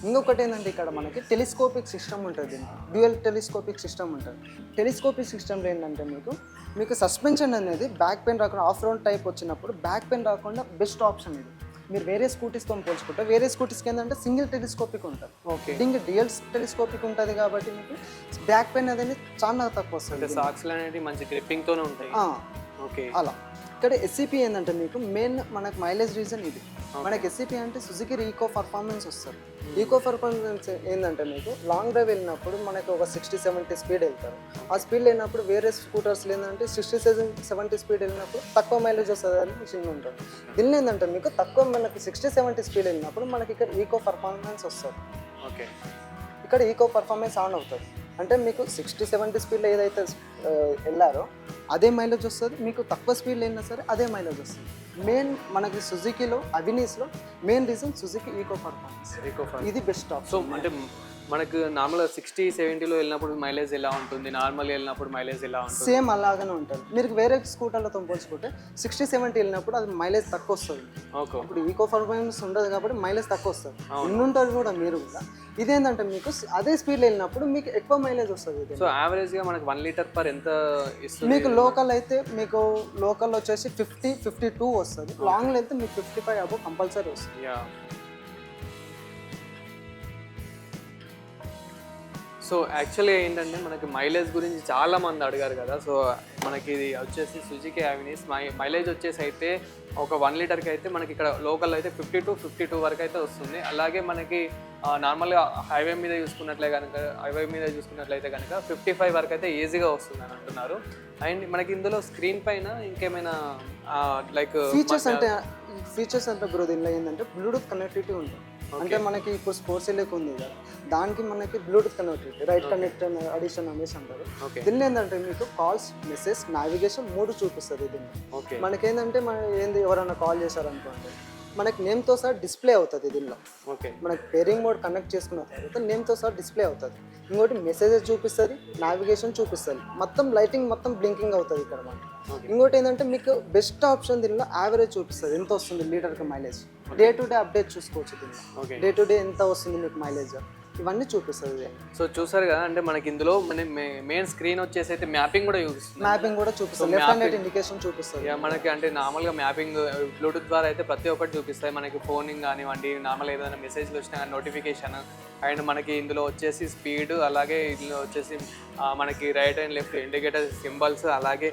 ఇంకొకటి ఏంటంటే ఇక్కడ మనకి టెలిస్కోపిక్ సిస్టమ్ ఉంటుంది, డ్యూయల్ టెలిస్కోపిక్ సిస్టమ్ ఉంటుంది. టెలిస్కోపిక్ సిస్టమ్లో ఏంటంటే మీకు సస్పెన్షన్ అనేది బ్యాక్ పెయిన్ రాకుండా ఆఫ్ రోడ్ టైప్ వచ్చినప్పుడు బ్యాక్ పెయిన్ రాకుండా బెస్ట్ ఆప్షన్ ఇది. మీరు వేరే స్కూటీస్తో పోల్చుకుంటే వేరే స్కూటీస్కి ఏంటంటే సింగిల్ టెలిస్కోపిక్ ఉంటుంది, ఓకే. దీనికి డ్యూయల్ టెలిస్కోపిక్ ఉంటుంది కాబట్టి మీకు బ్యాక్ పెయిన్ అనేది చాలా తక్కువ వస్తుంది. సాక్స్లు అనేవి మంచి గ్రిప్పింగ్తోనే ఉంటాయి. ఓకే. అలా ఇక్కడ ఎస్సీపీ ఏంటంటే మీకు మెయిన్ మనకు మైలేజ్ రీజన్ ఇది. మనకి ఎస్సీపీ అంటే సుజుకి ఈకో పర్ఫార్మెన్స్ వస్తుంది. ఈకో పర్ఫార్మెన్స్ ఏంటంటే మీకు లాంగ్ డ్రైవ్ వెళ్ళినప్పుడు మనకు ఒక 60-70 స్పీడ్ వెళ్తారు. ఆ స్పీడ్ వెళ్ళినప్పుడు వేరే స్కూటర్స్ ఏంటంటే 60-70 స్పీడ్ వెళ్ళినప్పుడు తక్కువ మైలేజ్ వస్తుంది అని మిషన్ ఉంటుంది. దీనిలో ఏంటంటే మీకు తక్కువ మనకి 60-70 స్పీడ్ వెళ్ళినప్పుడు మనకి ఇక్కడ ఈకో పర్ఫార్మెన్స్ వస్తుంది. ఓకే. ఇక్కడ ఈకో పర్ఫార్మెన్స్ ఆన్ అవుతుంది అంటే మీకు 60-70 స్పీడ్లో ఏదైతే వెళ్ళారో అదే మైలేజ్ వస్తుంది, మీకు తక్కువ స్పీడ్లో వెళ్ళినా సరే అదే మైలేజ్ వస్తుంది. మెయిన్ మనకి సుజుకిలో అవినీస్లో main reason Suzuki eco performance, ఇది బెస్ట్ ఆప్షన్. సో అంటే మనకు నార్మల్గా 60-70లో వెళ్ళినప్పుడు మైలేజ్ ఎలా ఉంటుంది, నార్మల్ వెళ్ళినప్పుడు మైలేజ్ ఎలా ఉంటుంది? సేమ్ అలాగనే ఉంటుంది. మీరు వేరే స్కూటర్లతో పోల్చుకుంటే 60-70 వెళ్ళినప్పుడు అది మైలేజ్ తక్కువ వస్తుంది. ఓకే. ఇప్పుడు ఈకో పర్ఫార్మెన్స్ ఉండదు కాబట్టి మైలేజ్ తక్కువ వస్తుంది. ఉంటుంది కూడా మీరు కూడా. ఇదేంటంటే మీకు అదే స్పీడ్లో వెళ్ళినప్పుడు మీకు ఎక్కువ మైలేజ్ వస్తుంది. సో యావరేజ్గా మనకు 1 లీటర్ పర్ ఎంత ఇస్తుంది? మీకు లోకల్ అయితే మీకు లోకల్ వచ్చేసి 50-52 వస్తుంది, లాంగ్లో అయితే మీకు 55 అబో కంపల్సరీ వస్తుంది. సో యాక్చువల్లీ ఏంటంటే మనకి మైలేజ్ గురించి చాలా మంది అడిగారు కదా. సో మనకి ఇది వచ్చేసి సుజుకి యావినీస్ మైలేజ్ వచ్చేసి అయితే ఒక 1 లీటర్కి అయితే మనకి ఇక్కడ లోకల్ అయితే 50-52 వరకు అయితే వస్తుంది. అలాగే మనకి నార్మల్గా హైవే మీద చూసుకున్నట్లయితే కనుక 55 వరకు అయితే ఈజీగా వస్తుంది అని అంటున్నారు. అండ్ మనకి ఇందులో స్క్రీన్ పైన ఇంకేమైనా లైక్ ఫీచర్స్ అంటే బ్రో దీనిలో ఏంటంటే బ్లూటూత్ కనెక్టివిటీ ఉంటుంది. అంటే మనకి ఇప్పుడు స్పోర్ట్స్ ఎలక్ ఉంది కదా, దానికి మనకి Bluetooth connectivity right connect addition అనేసి అంటారు. దీనిలో ఏంటంటే మీకు కాల్స్, మెసేజ్, నావిగేషన్ 3 చూపిస్తుంది. దీన్ని మనకేంటంటే ఏంది ఎవరైనా కాల్ చేశారనుకోండి మనకి నేమ్తో సహా డిస్ప్లే అవుతుంది. దీనిలో మనకి పేరింగ్ మోడ్ కనెక్ట్ చేసుకున్న తర్వాత నేమ్తో సహా డిస్ప్లే అవుతుంది. ఇంకోటి మెసేజెస్ చూపిస్తుంది, నావిగేషన్ చూపిస్తుంది, మొత్తం లైటింగ్ మొత్తం బ్లింకింగ్ అవుతుంది ఇక్కడ మనకి. ఇంకోటి ఏంటంటే మీకు బెస్ట్ ఆప్షన్ దీనిలో యావరేజ్ చూపిస్తుంది, ఎంత వస్తుంది లీటర్కి mileage. Day to day update చూసుకోవచ్చు దీనిలో, డే టు డే ఎంత వస్తుంది మీకు మైలేజ్ ఇవన్నీ చూపిస్తుంది. సో చూసారు కదా, అంటే మనకి ఇందులో మెయిన్ స్క్రీన్ వచ్చేసి అయితే మ్యాపింగ్ కూడా చూపిస్తుంది. లెఫ్ట్ అండ్ రైట్ ఇండికేషన్ చూపిస్తుంది మనకి. అంటే నార్మల్గా మ్యాపింగ్ బ్లూటూత్ ద్వారా అయితే ప్రతి ఒక్కటి చూపిస్తాయి మనకి. ఫోనింగ్ కానివ్వండి, నార్మల్ ఏదైనా మెసేజ్లు వచ్చినా కానీ నోటిఫికేషన్. అండ్ మనకి ఇందులో వచ్చేసి స్పీడ్, అలాగే ఇందులో వచ్చేసి మనకి right and left indicator symbols, అలాగే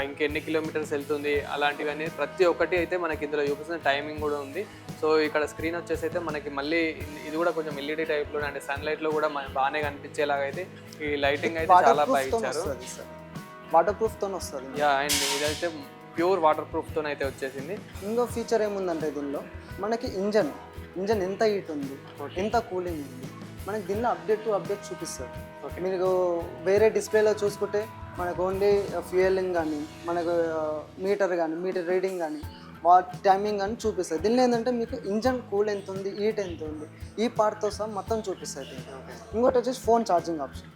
ఇంకెన్ని కిలోమీటర్స్ వెళ్తుంది అలాంటివన్నీ ప్రతి ఒక్కటి అయితే మనకి ఇందులో చూపిస్తుంది. టైమింగ్ కూడా ఉంది. సో ఇక్కడ స్క్రీన్ వచ్చేసి అయితే మనకి మళ్ళీ ఇది కూడా కొంచెం ఎల్ఈడి టైప్లో, అంటే సన్లైట్లో కూడా బాగానే కనిపించేలాగా అయితే ఈ లైటింగ్ అయితే చాలా బాగా ఇచ్చారు. వాటర్ ప్రూఫ్తో వస్తుంది. అండ్ ఇదైతే ప్యూర్ వాటర్ ప్రూఫ్తో అయితే వచ్చేసింది. ఇంకో ఫీచర్ ఏముందంటే దీనిలో మనకి ఇంజన్ ఎంత హీట్ ఉంది, ఎంత కూలింగ్ ఉంది, మనకి దీనిలో అప్డేట్ చూపిస్తుంది. మీకు వేరే డిస్ప్లేలో చూసుకుంటే మనకు ఓన్లీ ఫ్యూయలింగ్ కానీ, మనకు మీటర్ రీడింగ్ కానీ, టైమింగ్ అని చూపిస్తుంది. దీనిలో ఏంటంటే మీకు ఇంజన్ కూల్ ఎంత ఉంది, హీట్ ఎంత ఉంది, ఈ పార్ట్తో సహా మొత్తం చూపిస్తుంది. ఇంకోటి వచ్చేసి ఫోన్ ఛార్జింగ్ ఆప్షన్.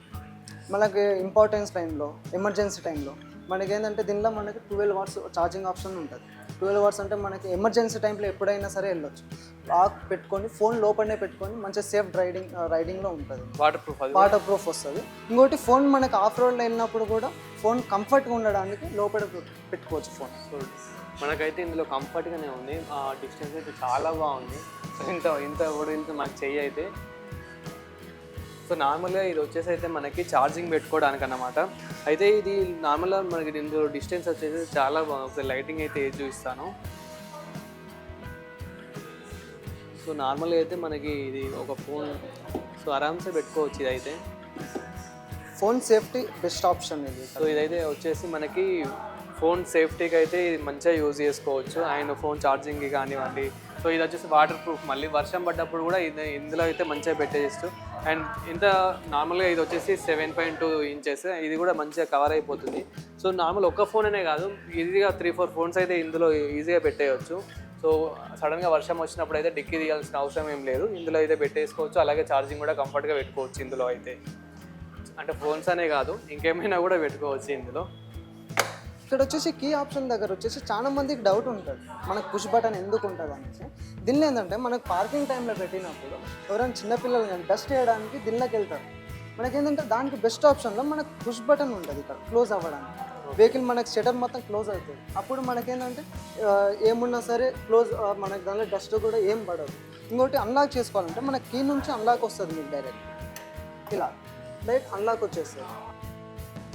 మనకి ఇంపార్టెన్స్ టైంలో, ఎమర్జెన్సీ టైంలో మనకి ఏంటంటే దీనిలో మనకి 12 వాట్స్ ఛార్జింగ్ ఆప్షన్ ఉంటుంది. 12 వాట్స్ అంటే మనకి ఎమర్జెన్సీ టైంలో ఎప్పుడైనా సరే వెళ్ళొచ్చు. లాక్ పెట్టుకొని ఫోన్ లోపలనే పెట్టుకొని మంచిగా సేఫ్ రైడింగ్లో ఉంటుంది. వాటర్ ప్రూఫ్ వస్తుంది. ఇంకోటి ఫోన్ మనకి ఆఫ్ రోడ్లో వెళ్ళినప్పుడు కూడా ఫోన్ కంఫర్ట్గా ఉండడానికి లోపల పెట్టుకోవచ్చు ఫోన్. మనకైతే ఇందులో కంఫర్ట్గానే ఉంది. డిస్టెన్స్ అయితే చాలా బాగుంది. ఇంత వెళ్తే మనకి చెయ్యి అయితే. సో నార్మల్గా ఇది వచ్చేసి అయితే మనకి ఛార్జింగ్ పెట్టుకోవడానికి అన్నమాట. అయితే ఇది నార్మల్గా మనకి ఇందులో డిస్టెన్స్ వచ్చేసి చాలా బాగుంది. లైటింగ్ అయితే చూపిస్తాను. సో నార్మల్గా అయితే మనకి ఇది ఒక ఫోన్ సో ఆరామ్సే పెట్టుకోవచ్చు. ఇదైతే ఫోన్ సేఫ్టీ బెస్ట్ ఆప్షన్ ఇది. సో ఇదైతే వచ్చేసి మనకి ఫోన్ సేఫ్టీకి అయితే ఇది మంచిగా యూజ్ చేసుకోవచ్చు. అండ్ ఫోన్ ఛార్జింగ్కి కానివ్వండి. సో ఇది వచ్చేసి వాటర్ ప్రూఫ్. మళ్ళీ వర్షం పడ్డప్పుడు కూడా ఇందులో అయితే మంచిగా పెట్టేయచ్చు. అండ్ ఇంత నార్మల్గా ఇది వచ్చేసి 7.2 ఇంచెస్, ఇది కూడా మంచిగా కవర్ అయిపోతుంది. సో నార్మల్ ఒక్క ఫోన్ అనే కాదు, ఈజీగా 3-4 ఫోన్స్ అయితే ఇందులో ఈజీగా పెట్టేయచ్చు. సో సడన్గా వర్షం వచ్చినప్పుడు అయితే డిక్కీ తీయాల్సిన అవసరం ఏం లేదు, ఇందులో అయితే పెట్టేసుకోవచ్చు. అలాగే ఛార్జింగ్ కూడా కంఫర్ట్గా పెట్టుకోవచ్చు ఇందులో అయితే. అంటే ఫోన్స్ అనే కాదు, ఇంకేమైనా కూడా పెట్టుకోవచ్చు ఇందులో. ఇక్కడ వచ్చేసి కీ ఆప్షన్ దగ్గర వచ్చేసి చాలా మందికి డౌట్ ఉంటుంది మనకు పుష్ బటన్ ఎందుకు ఉంటుంది అనేసి. దీనిలో ఏంటంటే మనకు పార్కింగ్ టైంలో పెట్టినప్పుడు ఎవరైనా చిన్నపిల్లలు కానీ డస్ట్ చేయడానికి దీనిలోకి వెళ్తారు. మనకేంటంటే దానికి బెస్ట్ ఆప్షన్లో మనకు పుష్ బటన్ ఉంటుంది ఇక్కడ క్లోజ్ అవ్వడానికి. వెహికల్ మనకి షటర్ మొత్తం క్లోజ్ అవుతుంది. అప్పుడు మనకేంటంటే ఏమున్నా సరే క్లోజ్, మనకి దానిలో డస్ట్ కూడా ఏం పడదు. ఇంకోటి అన్లాక్ చేసుకోవాలంటే మన కీ నుంచి అన్లాక్ వస్తుంది మీకు డైరెక్ట్ ఇలా డైరెక్ట్ అన్లాక్ వచ్చేస్తుంది.